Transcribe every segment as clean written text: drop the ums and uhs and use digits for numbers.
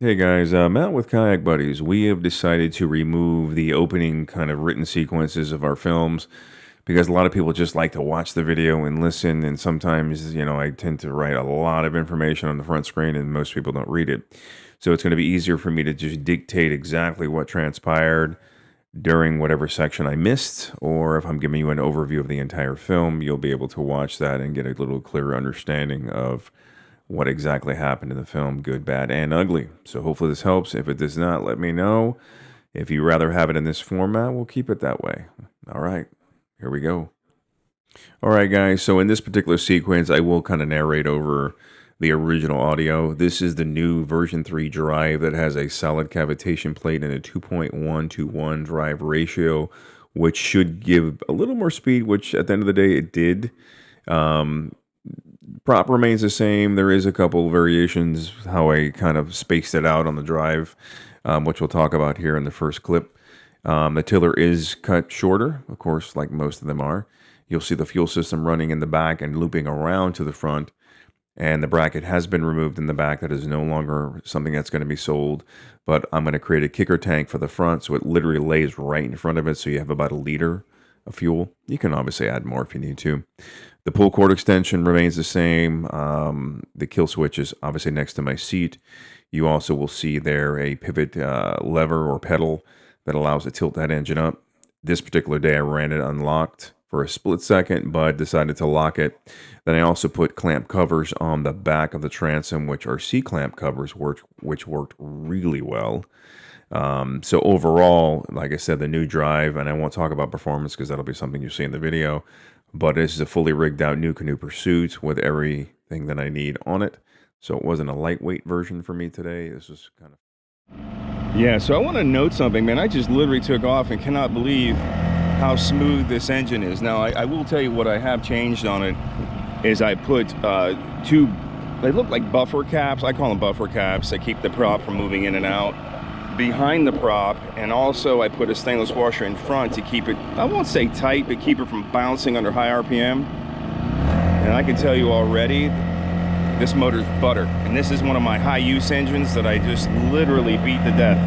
Hey guys, Matt with Kayak Buddies. We have decided to remove the opening kind of written sequences of our films because a lot of people just like to watch the video and listen. And sometimes, I tend to write a lot of information on the front screen and most people don't read it. So it's going to be easier for me to just dictate exactly what transpired during whatever section I missed, or if I'm giving you an overview of the entire film, you'll be able to watch that and get a little clearer understanding of what exactly happened in the film, good, bad, and ugly. So hopefully this helps. If it does not, let me know. If you rather have it in this format, we'll keep it that way. All right, here we go. All right, guys. So in this particular sequence, I will kind of narrate over the original audio. This is the new version 3 drive that has a solid cavitation plate and a 2.1 to 1 drive ratio, which should give a little more speed, which at the end of the day it did. Prop remains the same. There is a couple variations how I kind of spaced it out on the drive, which we'll talk about here in the first clip. The tiller is cut shorter, of course, like most of them are. You'll see the fuel system running in the back and looping around to the front. And the bracket has been removed in the back. That is no longer something that's going to be sold. But I'm going to create a kicker tank for the front, so it literally lays right in front of it. So you have about a liter of fuel. You can obviously add more if you need to. The pull cord extension remains the same. The kill switch is obviously next to my seat. You also will see there a pivot lever or pedal that allows to tilt that engine up. This particular day I ran it unlocked for a split second, but decided to lock it. Then I also put clamp covers on the back of the transom, which are C-clamp covers, which worked really well. So overall, like I said, the new drive, and I won't talk about performance because that'll be something you see in the video, but this is a fully rigged out Nucanoe Pursuit with everything that I need on it. So it wasn't a lightweight version for me today. This was kind of... Yeah, so I want to note something, man. I just literally took off and cannot believe how smooth this engine is. Now, I will tell you what I have changed on it is I put two, they look like buffer caps. I call them buffer caps. They keep the prop from moving in and out behind the prop, and also I put a stainless washer in front to keep it, I won't say tight, but keep it from bouncing under high RPM. And I can tell you already, this motor's butter. And this is one of my high use engines that I just literally beat to death.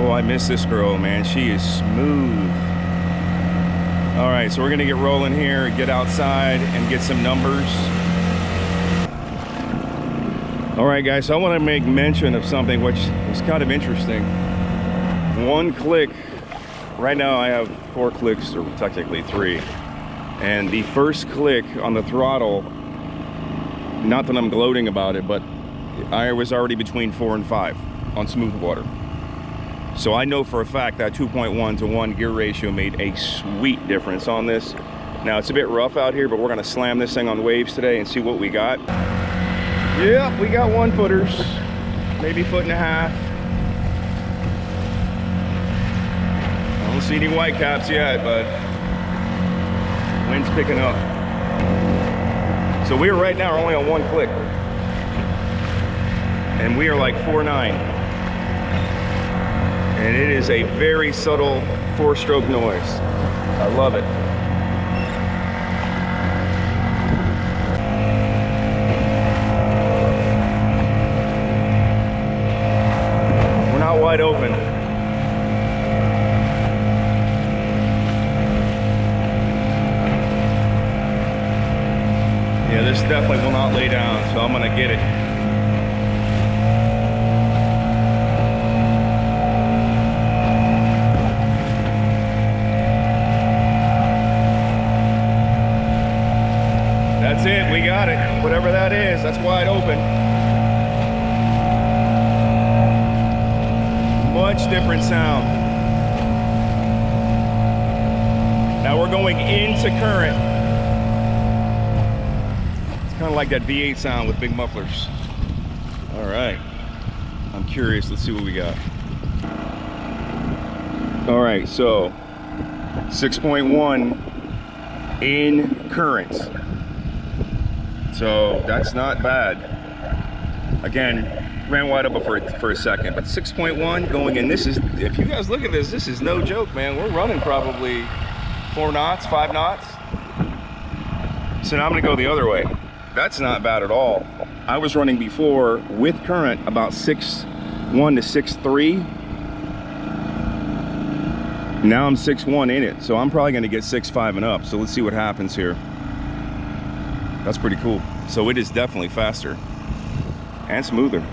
Oh, I miss this girl, man. She is smooth. All right, so we're gonna get rolling here, get outside and get some numbers. All right, guys, so I want to make mention of something which is kind of interesting. One click, right now I have 4 clicks, or technically 3. And the first click on the throttle, not that I'm gloating about it, but I was already between 4 and 5 on smooth water. So I know for a fact that 2.1 to 1 gear ratio made a sweet difference on this. Now it's a bit rough out here, but we're gonna slam this thing on waves today and see what we got. Yep, we got 1-footers, maybe 1.5 feet. I don't see any white caps yet, but wind's picking up. So we are right now only on 1 click. And we are like 4.9. And it is a very subtle 4-stroke noise. I love it. We're not wide open. Yeah, this definitely will not lay down, so I'm gonna get it. That's it, we got it. Whatever that is, that's wide open. Much different sound. Now we're going into current. It's kind of like that V8 sound with big mufflers. All right, I'm curious, let's see what we got. All right, so 6.1 in current. So that's not bad. Again, ran wide open for a second, but 6.1 going in. This is, if you guys look at this, this is no joke, man. We're running probably 4 knots, 5 knots. So now I'm gonna go the other way. That's not bad at all. I was running before with current about 6 6'1" to 6'3". Now I'm 6'1" in it, so I'm probably going to get 6'5" and up. So let's see what happens here. That's pretty cool. So it is definitely faster and smoother.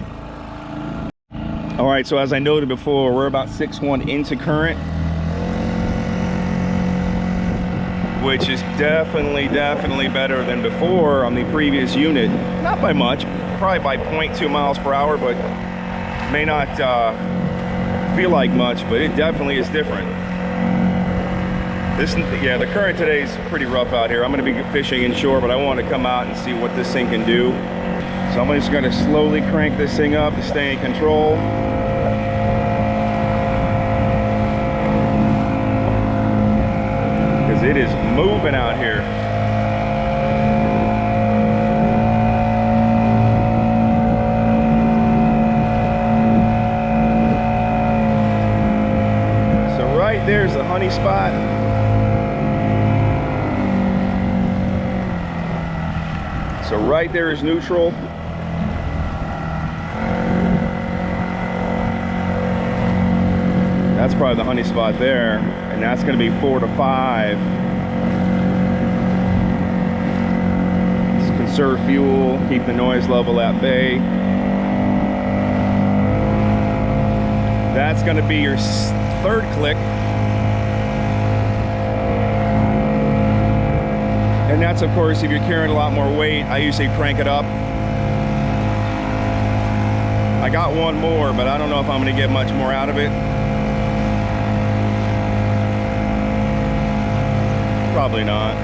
All right, so as I noted before, we're about 6'1" into current, which is definitely better than before on the previous unit. Not by much, probably by 0.2 miles per hour, but may not feel like much, but it definitely is different. Yeah, the current today is pretty rough out here. I'm going to be fishing inshore, but I want to come out and see what this thing can do. So I'm just going to slowly crank this thing up to stay in control. Because it is moving out here. So right there's the honey spot. So right there is neutral. That's probably the honey spot there, and that's going to be 4 to 5. Just conserve fuel, keep the noise level at bay. That's going to be your third click. And that's, of course, if you're carrying a lot more weight, I usually crank it up. I got one more, but I don't know if I'm going to get much more out of it. Probably not.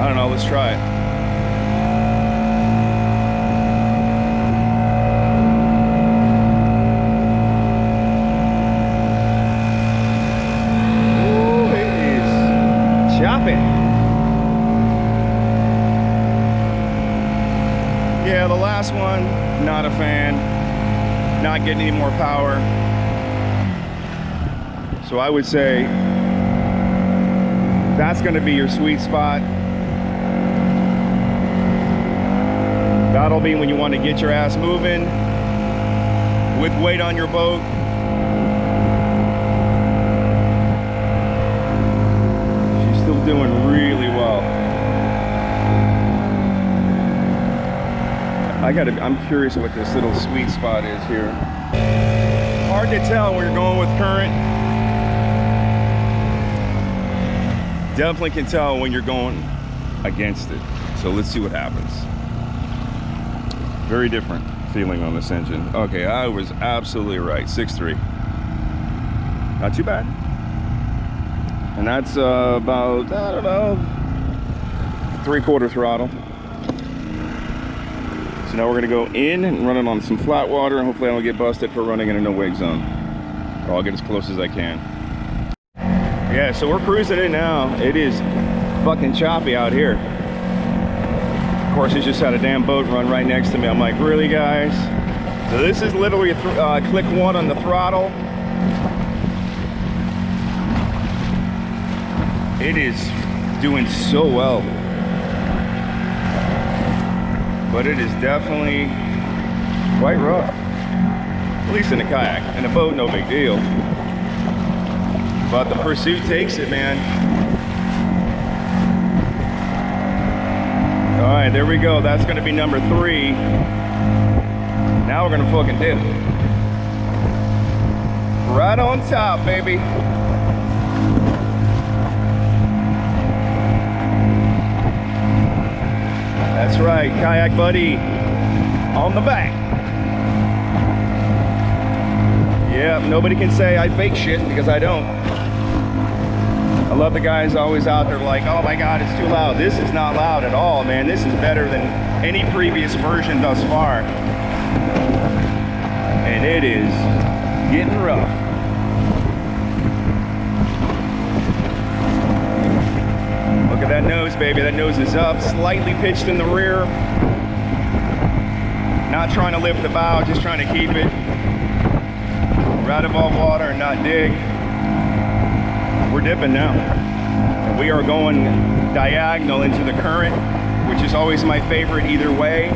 I don't know, let's try it. Yeah, the last one, not a fan. Not getting any more power. So I would say that's going to be your sweet spot. That'll be when you want to get your ass moving with weight on your boat. She's still doing really well. I'm curious what this little sweet spot is here. Hard to tell when you're going with current. Definitely can tell when you're going against it. So let's see what happens. Very different feeling on this engine. Okay, I was absolutely right. 6.3. Not too bad. And that's about, I don't know, 3/4 throttle. So now we're gonna go in and run it on some flat water, and hopefully I don't get busted for running in a no wake zone. Or I'll get as close as I can. Yeah, so we're cruising in now. It is fucking choppy out here. Of course, it just had a damn boat run right next to me. I'm like, really, guys? So this is literally click 1 on the throttle. It is doing so well. But it is definitely quite rough. At least in a kayak. In a boat, no big deal. But the Pursuit takes it, man. All right, there we go. That's gonna be number 3. Now we're gonna fucking dip. Right on top, baby. That's right, Kayak Buddy on the back. Yeah, nobody can say I fake shit because I don't. I love the guys always out there like, oh my God, it's too loud. This is not loud at all, man. This is better than any previous version thus far. And it is getting rough. Look at that nose, baby. That nose is up, slightly pitched in the rear. Not trying to lift the bow, just trying to keep it right above water and not dig. We're dipping now. And we are going diagonal into the current, which is always my favorite either way.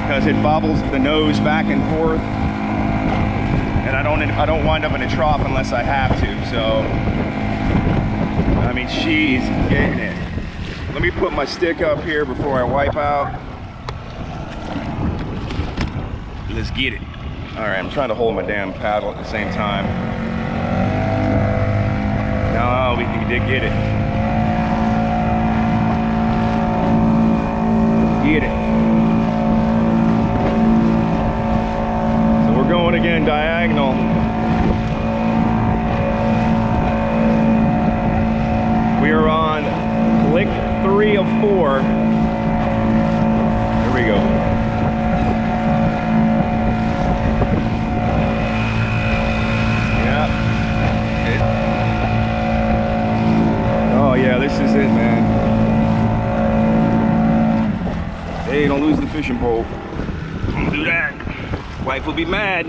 because it bobbles the nose back and forth, and I don't wind up in a trough unless I have to. So I mean, she's getting it. Let me put my stick up here before I wipe out. Let's get it. All right, I'm trying to hold my damn paddle at the same time. No, we can get it. Get it. So we're going again diagonal. We are on click 3 of 4. There we go. Oh yeah, this is it, man. Hey, don't lose the fishing pole. Don't do that. Wife will be mad.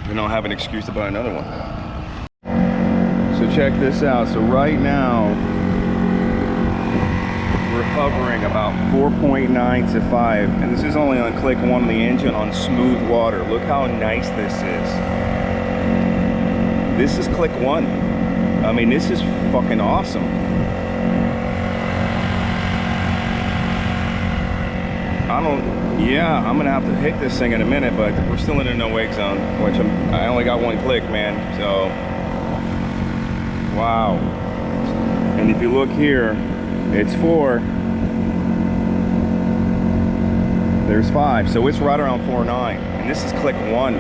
Then I'll have an excuse to buy another one. So check this out. So right now, we're hovering about 4.9 to 5. And this is only on click 1 of the engine on smooth water. Look how nice this is. This is click 1. I mean, this is fucking awesome. I'm gonna have to hit this thing in a minute, but we're still in a no wake zone, which I only got 1 click, man. So, wow. And if you look here, it's 4. There's 5, so it's right around 4.9, and this is click 1.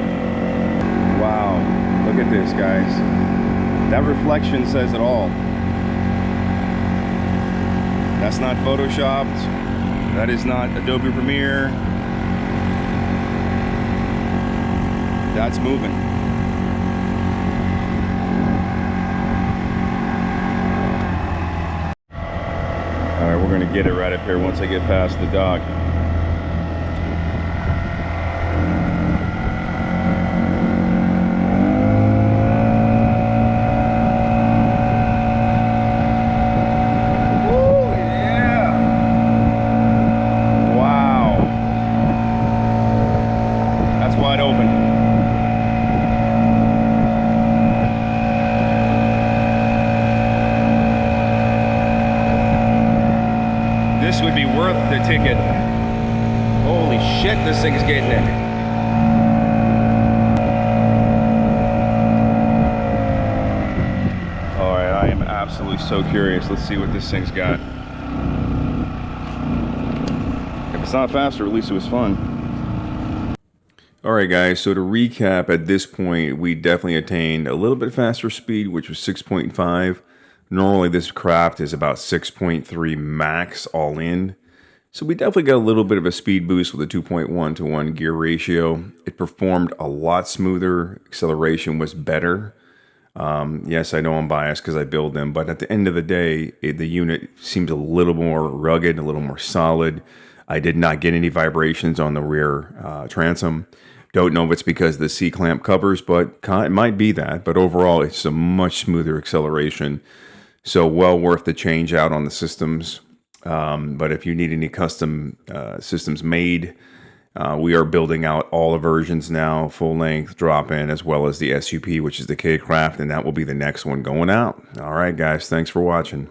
Wow. Look at this, guys. That reflection says it all. That's not photoshopped. That is not Adobe Premiere. That's moving. All right, we're gonna get it right up here once I get past the dock. This would be worth the ticket. Holy shit, this thing's getting it. All right, I am absolutely so curious. Let's see what this thing's got. If it's not faster, at least it was fun. All right, guys, so to recap, at this point, we definitely attained a little bit faster speed, which was 6.5. Normally, this craft is about 6.3 max all in. So we definitely got a little bit of a speed boost with a 2.1 to 1 gear ratio. It performed a lot smoother. Acceleration was better. Yes, I know I'm biased because I build them, but at the end of the day, the unit seems a little more rugged, a little more solid. I did not get any vibrations on the rear transom. Don't know if it's because the C-clamp covers, but it might be that. But overall, it's a much smoother acceleration. So well worth the change out on the systems. But if you need any custom systems made, we are building out all the versions now, full length, drop in, as well as the SUP, which is the K-Craft, and that will be the next one going out. All right, guys, thanks for watching.